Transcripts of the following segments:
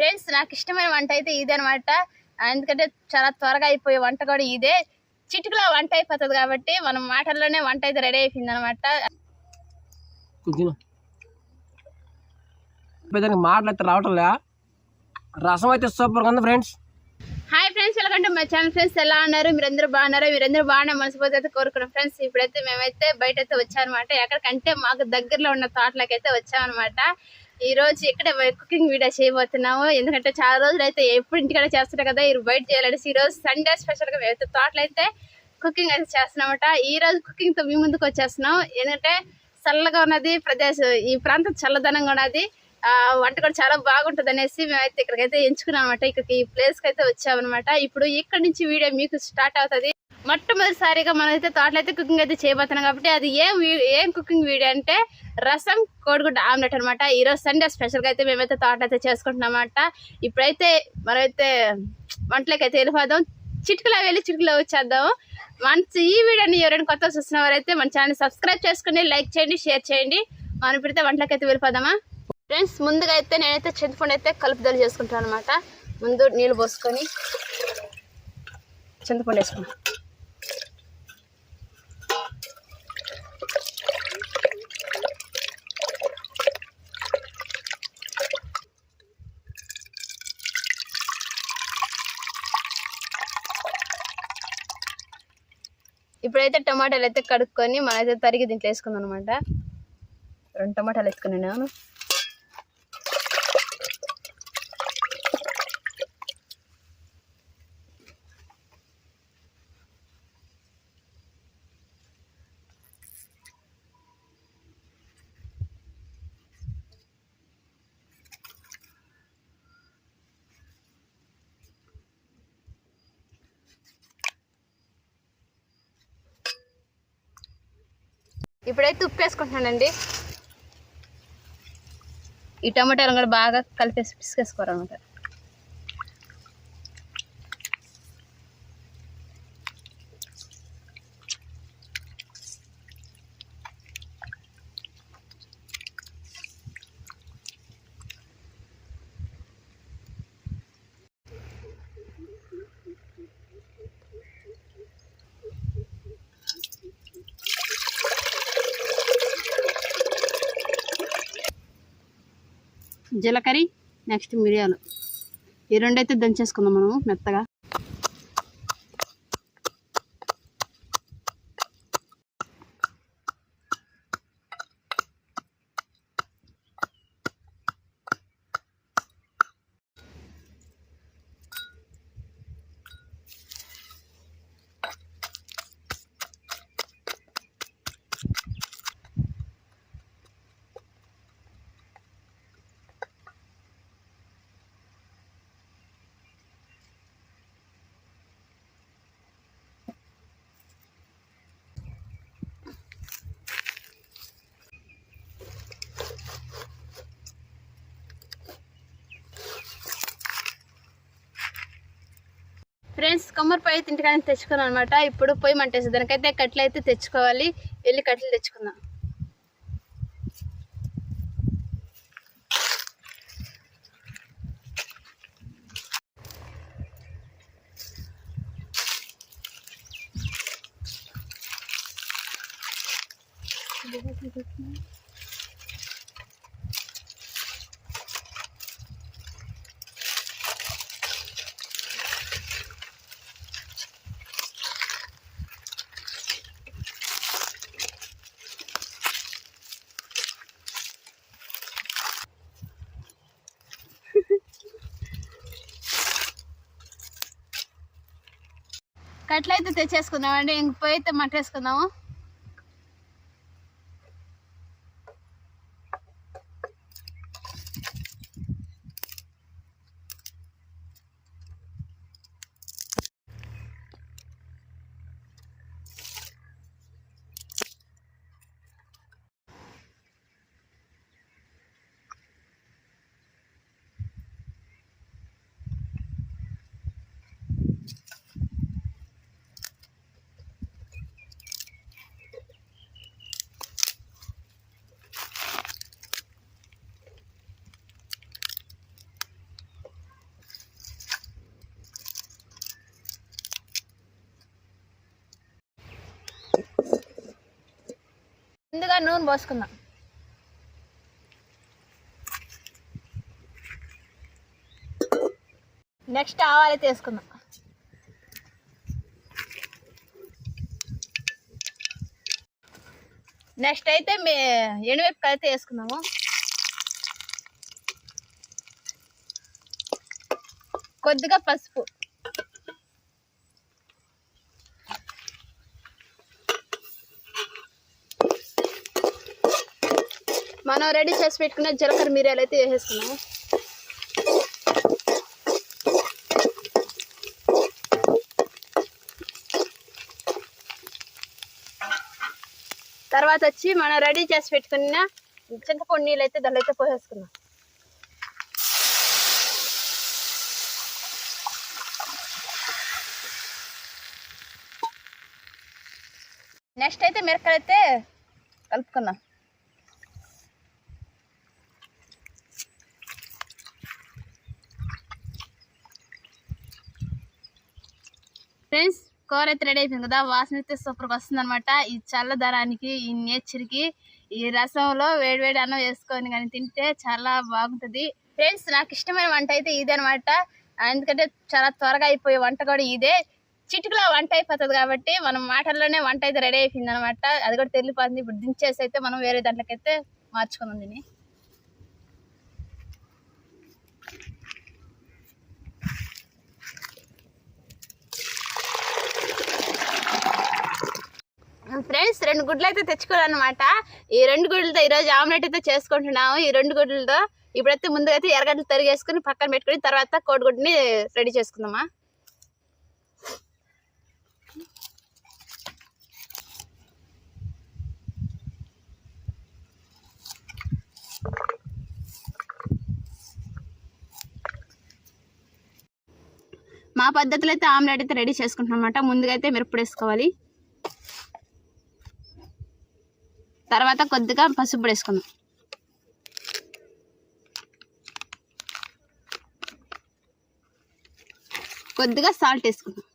Friends నాకు ఇష్టమైన వంట అయితే ఇదే అనమాట. ఎందుకంటే చాలా త్వరగా అయిపోయే వంట కూడా ఇదే. చిటికలో వంట అయిపోతుంది కాబట్టి మనం మాటల్లోనే వంట అయితే రెడీ అయిపోయింది అనమాట. మాటలు రావటంలే, రసం అయితే సూపర్ ఉంది friends. Hi friends, welcome to my channel. Friends ఎలా ఉన్నారు? మీరందరూ బాగున్నారు? మీరందరూ బాగానే మనసుపోతే అయితే కోరుకున్నాం. ఫ్రెండ్స్ ఇప్పుడైతే మేమైతే బయట అయితే వచ్చామన్నమాట. ఎక్కడికంటే మాకు దగ్గరలో ఉన్న తోటలోకి అయితే వచ్చామన్నమాట. ఈ రోజు ఇక్కడ కుకింగ్ వీడియో చేయబోతున్నాము. ఎందుకంటే చాలా రోజులు అయితే ఎప్పుడు ఇంటికాడ చేస్తుంటాం కదా, ఈ బయట చేయాలనేసి ఈ రోజు సండే స్పెషల్గా మేమైతే తోటలో అయితే కుకింగ్ అయితే చేస్తున్నామన్నమాట. ఈ రోజు కుకింగ్ తో మీ ముందుకు వచ్చేస్తున్నాం. ఎందుకంటే చల్లగా ఉన్నది ప్రదేశం, ఈ ప్రాంతం చల్లదనంగా ఉన్నది, వంట కూడా చాలా బాగుంటుంది అనేసి మేమైతే ఇక్కడికైతే ఎంచుకున్నాం అనమాట. ఇక్కడికి ఈ ప్లేస్కి అయితే వచ్చామన్నమాట. ఇప్పుడు ఇక్కడ నుంచి వీడియో మీకు స్టార్ట్ అవుతుంది. మొట్టమొదటిసారిగా మనమైతే తోటలో అయితే కుకింగ్ అయితే చేయబోతున్నాం కాబట్టి అది ఏం కుకింగ్ వీడియో అంటే రసం కోడిగుడ్డ ఆమ్లెట్ అనమాట. ఈరోజు సండే స్పెషల్గా అయితే మేమైతే తోటలో అయితే చేసుకుంటున్నాం అన్నమాట. ఇప్పుడైతే మనమైతే వంటలోకి అయితే వెళ్ళిపోదాం. చిటికలో వెళ్ళి చిటికలో వచ్చేద్దాము. ఈ వీడియోని ఎవరైనా కొత్త చూసిన వారైతే మన ఛానల్ సబ్స్క్రైబ్ చేసుకుని లైక్ చేయండి, షేర్ చేయండి. మనం ఇప్పుడైతే వంటలోకి అయితే వెళ్ళిపోదామా. ఫ్రెండ్స్ ముందుగా అయితే నేనైతే చింతపండు అయితే కలుపుదల చేసుకుంటాను అనమాట. ముందు నీళ్ళు పోసుకొని చింతపండు వేసుకున్నాను. ఇప్పుడైతే టమాటాలు అయితే కడుక్కొని మనమైతే తరిగి దీంట్లో వేసుకుందాం అనమాట. 2 టమాటాలు వేసుకున్నాను నేను. ఇప్పుడైతే ఉప్పు వేసుకుంటున్నానండి. ఈ టమాటాలు కూడా బాగా కలిపేసి పిసికేసుకోవాలన్నమాట. జీలకర్ర, నెక్స్ట్ మిరియాలు, ఈ రెండైతే దంచేసుకుందాం మనము మెత్తగా. ఫ్రెండ్స్ కమ్మరిపోయి ఇంటికాడ తెచ్చుకున్నాం అనమాట. ఇప్పుడు పొయ్యి మంటేసి దానికైతే కట్టెలు అయితే తెచ్చుకోవాలి. వెళ్ళి కట్టెలు తెచ్చుకుందాం. కట్టెలు అయితే తెచ్చేసుకుందామండి. ఇంక పోయి అయితే మంట వేసుకుందాము. నూనె పోసుకుందాం. నెక్స్ట్ ఆవాలు అయితే వేసుకుందాం. నెక్స్ట్ అయితే ఎండుమిరపకాయలు అయితే వేసుకుందాము. కొద్దిగా పసుపు, మనం రెడీ చేసి పెట్టుకున్న జీలకర్ర మిరియాలు అయితే వేసేసుకున్నాము. తర్వాత వచ్చి మనం రెడీ చేసి పెట్టుకున్న చింతపండు నీళ్ళు అయితే దాంట్లో అయితే పోసేసుకున్నాం. నెక్స్ట్ అయితే మిరపకాయలు అయితే కలుపుకుందాం. ఫ్రెండ్స్, కూర అయితే రెడీ అయిపోయింది కదా, వాసన అయితే సూపర్గా వస్తుంది అనమాట. ఈ చల్లదనానికి, ఈ నేచర్కి, ఈ రసంలో వేడివేడి అన్నం వేసుకొని కానీ తింటే చాలా బాగుంటుంది. ఫ్రెండ్స్, నాకు ఇష్టమైన వంట అయితే ఇదే అనమాట. ఎందుకంటే చాలా త్వరగా అయిపోయే వంట కూడా ఇదే. చిటికలో వంట అయిపోతుంది కాబట్టి మనం మాటల్లోనే వంట అయితే రెడీ అయిపోయింది అనమాట. అది కూడా తెలిసిపోతుంది. ఇప్పుడు దించేసి అయితే మనం వేరే దాంట్లోకైతే మార్చుకుందాం దీన్ని. ఫ్రెండ్స్, 2 గుడ్లు అయితే తెచ్చుకోవాలన్నమాట. ఈ 2 గుడ్లతో ఈరోజు ఆమ్లెట్ అయితే చేసుకుంటున్నాము. ఈ 2 గుడ్లతో ఇప్పుడైతే ముందుగా అయితే ఎర్రగడ్డలు తరిగేసుకుని పక్కన పెట్టుకుని తర్వాత కోడిగుడ్ని రెడీ చేసుకుందామా. మా పద్ధతిలో అయితే ఆమ్లెట్ అయితే రెడీ చేసుకుంటున్నాం అన్నమాట. ముందుగా అయితే మిరప్పొడి వేసుకోవాలి, తర్వాత కొద్దిగా పసుపు వేసుకుందాం, కొద్దిగా సాల్ట్ వేసుకుందాం.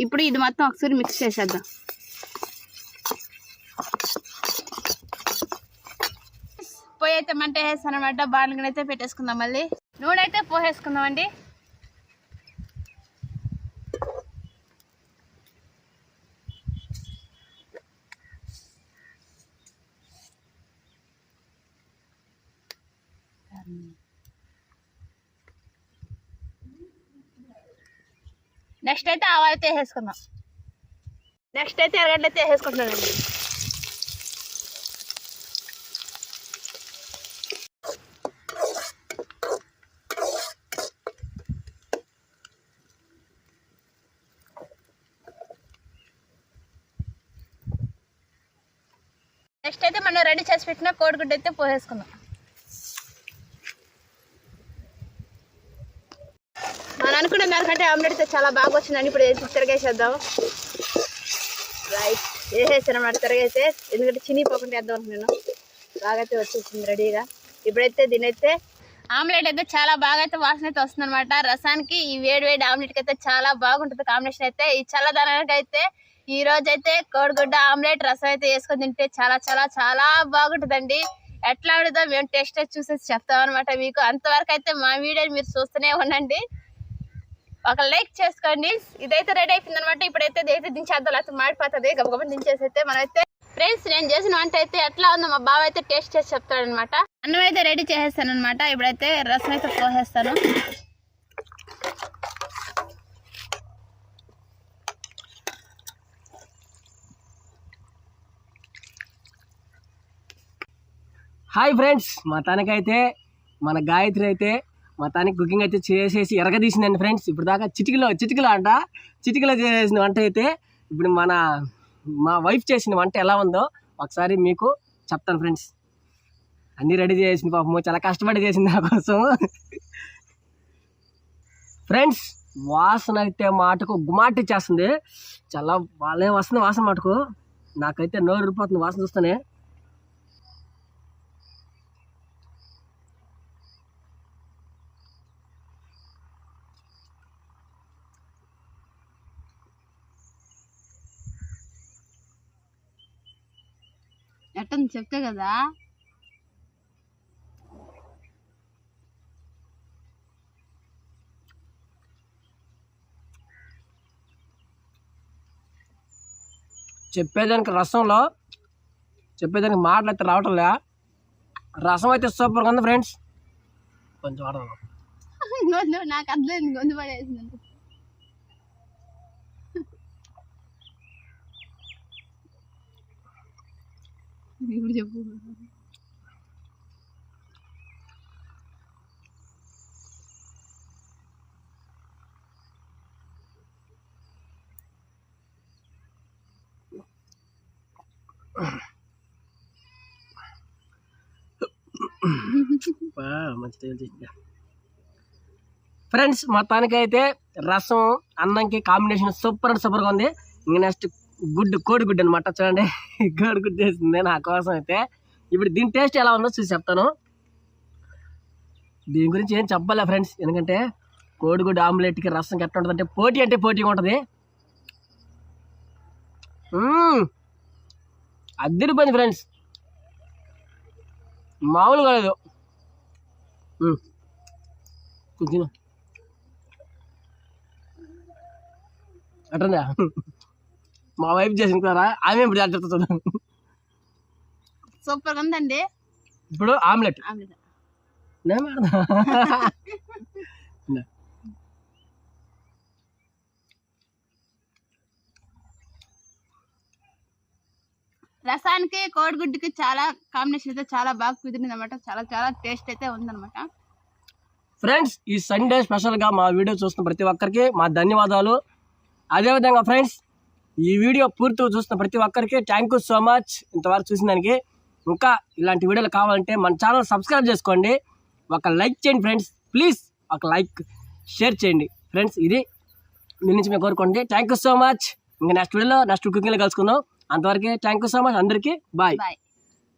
ఇప్పుడు ఇది మొత్తం ఒకసారి మిక్స్ చేసేద్దాం. పొయ్యి అయితే మంట వేస్తాను అనమాట. బాణలిని అయితే పెట్టేసుకుందాం. మళ్ళీ నూనె అయితే పోసేసుకుందాం అండి. నెక్స్ట్ అయితే ఆవాలు అయితే వేసేసుకుందాం. నెక్స్ట్ అయితే ఎర్రగడ్డలు అయితే వేసేసుకుంటున్నానండి. నెక్స్ట్ అయితే మనం రెడీ చేసి పెట్టిన కోడిగుడ్డు అయితే పోసేసుకుందాం. మనం అనుకున్న దానికంటే ఆమ్లెట్ అయితే చాలా బాగా వచ్చిందండి. ఇప్పుడు వేసి తిరగేసేద్దాం. రైట్, వేసేసాను అన్నమాట తిరగేస్తే, ఎందుకంటే చినిపోకుండా వేద్దాం అనుకున్నాను. బాగా అయితే వచ్చేసింది రెడీగా. ఇప్పుడైతే దీని అయితే ఆమ్లెట్ అయితే చాలా బాగా అయితే వాసన అయితే వస్తుంది అనమాట. రసానికి ఈ వేడి వేడి ఆమ్లెట్కి అయితే చాలా బాగుంటుంది కాంబినేషన్ అయితే. ఈ చల్లదనానికి అయితే ఈ రోజు అయితే కోడిగుడ్డ ఆమ్లెట్ రసం అయితే వేసుకొని తింటే చాలా చాలా చాలా బాగుంటుందండి. ఎట్లా ఉంటుందో మేము టేస్ట్ చూసేసి చెప్తాం అనమాట మీకు. అంతవరకు అయితే మా వీడియోని మీరు చూస్తూనే ఉండండి. ఒక లైక్ చేసుకోండి. ఇదైతే రెడీ అయిపోయింది అనమాట. ఇప్పుడైతే ఇదైతే దించేద్దాం, లేకపోతే మాడిపోతుంది. గబగబా దించేసి అయితే మనమైతే ఫ్రెండ్స్, నేను చేసిన వంట అయితే ఎట్లా ఉందో మా బావ అయితే టేస్ట్ చేసి చెప్తాడనమాట. అన్నం అయితే రెడీ చేసేస్తాను అనమాట. ఇప్పుడైతే రసం అయితే పోసేస్తాను. హాయ్ ఫ్రెండ్స్, మా తనకైతే మన గాయత్రి అయితే మొత్తానికి కుకింగ్ అయితే చేసేసి ఎరగదీసిందండి ఫ్రెండ్స్. ఇప్పుడు దాకా చిటికలో చేసిన వంట అయితే ఇప్పుడు మా వైఫ్ చేసిన వంట ఎలా ఉందో ఒకసారి మీకు చెప్తాను ఫ్రెండ్స్. అన్నీ రెడీ చేసింది పాపము, చాలా కష్టపడి చేసింది నా కోసం ఫ్రెండ్స్. వాసన అయితే మాటకు గుమాటి చేస్తుంది, చాలా వాళ్ళే వస్తుంది వాసన మాటకు. నాకైతే నోరు ఊరిపోతుంది వాసన చూస్తేనే. ఎట్టని చెప్తే కదా. చెప్పేదానికి మాటలు అయితే రావటంలే. రసం అయితే సూపర్గా ఉంది ఫ్రెండ్స్. కొంచెం ఆడదాం. నాకు అర్థం గొంతు పడేసింది. ఇప్పుడు చెప్పు. ఫ్రెండ్స్ మొత్తానికైతే రసం అన్నంకి కాంబినేషన్ సూపర్గా ఉంది. ఇంక నెక్స్ట్ కోడిగుడ్డు అనమాట. చూడండి కోడిగుడ్డు వేసింది నా కోసం అయితే. ఇప్పుడు దీని టేస్ట్ ఎలా ఉందో చూసి చెప్తాను. దీని గురించి ఏం చెప్పాలి ఫ్రెండ్స్, ఎందుకంటే కోడిగుడ్డు ఆమ్లెట్కి రసం ఎట్లా ఉంటుంది అంటే పోటీగా ఉంటుంది. అదిరిపోయింది ఫ్రెండ్స్, మామూలుగా లేదు. కొంచెం అట్లా మా వైఫ్ చేసిన కదా, ఆమె ఇప్పుడు చెప్తుంది. సూపర్గా ఉందండి. ఇప్పుడు ఆమ్లెట్ రసానికి కోడిగుడ్డుకి చాలా కాంబినేషన్ అయితే చాలా బాగా కుదిరింది అనమాట. చాలా టేస్ట్ అయితే ఉందన్నమాట. ఫ్రెండ్స్ ఈ సండే స్పెషల్గా మా వీడియో చూస్తున్న ప్రతి ఒక్కరికి మా ధన్యవాదాలు. అదేవిధంగా ఫ్రెండ్స్ ఈ వీడియో పూర్తిగా చూస్తున్న ప్రతి ఒక్కరికి థ్యాంక్ యూ సో మచ్. ఇంతవరకు చూసిన దానికి. ఇంకా ఇలాంటి వీడియోలు కావాలంటే మన ఛానల్ సబ్స్క్రైబ్ చేసుకోండి, ఒక లైక్ చేయండి ఫ్రెండ్స్, ప్లీజ్ ఒక లైక్ షేర్ చేయండి ఫ్రెండ్స్. ఇది మీ నుంచి మేము కోరుకోండి. Thank you so much. ఇంకా నెక్స్ట్ వీడియోలో నెక్స్ట్ కుకింగ్లో కలుసుకుందాం. అంతవరకు థ్యాంక్ యూ సో మచ్. అందరికీ బాయ్.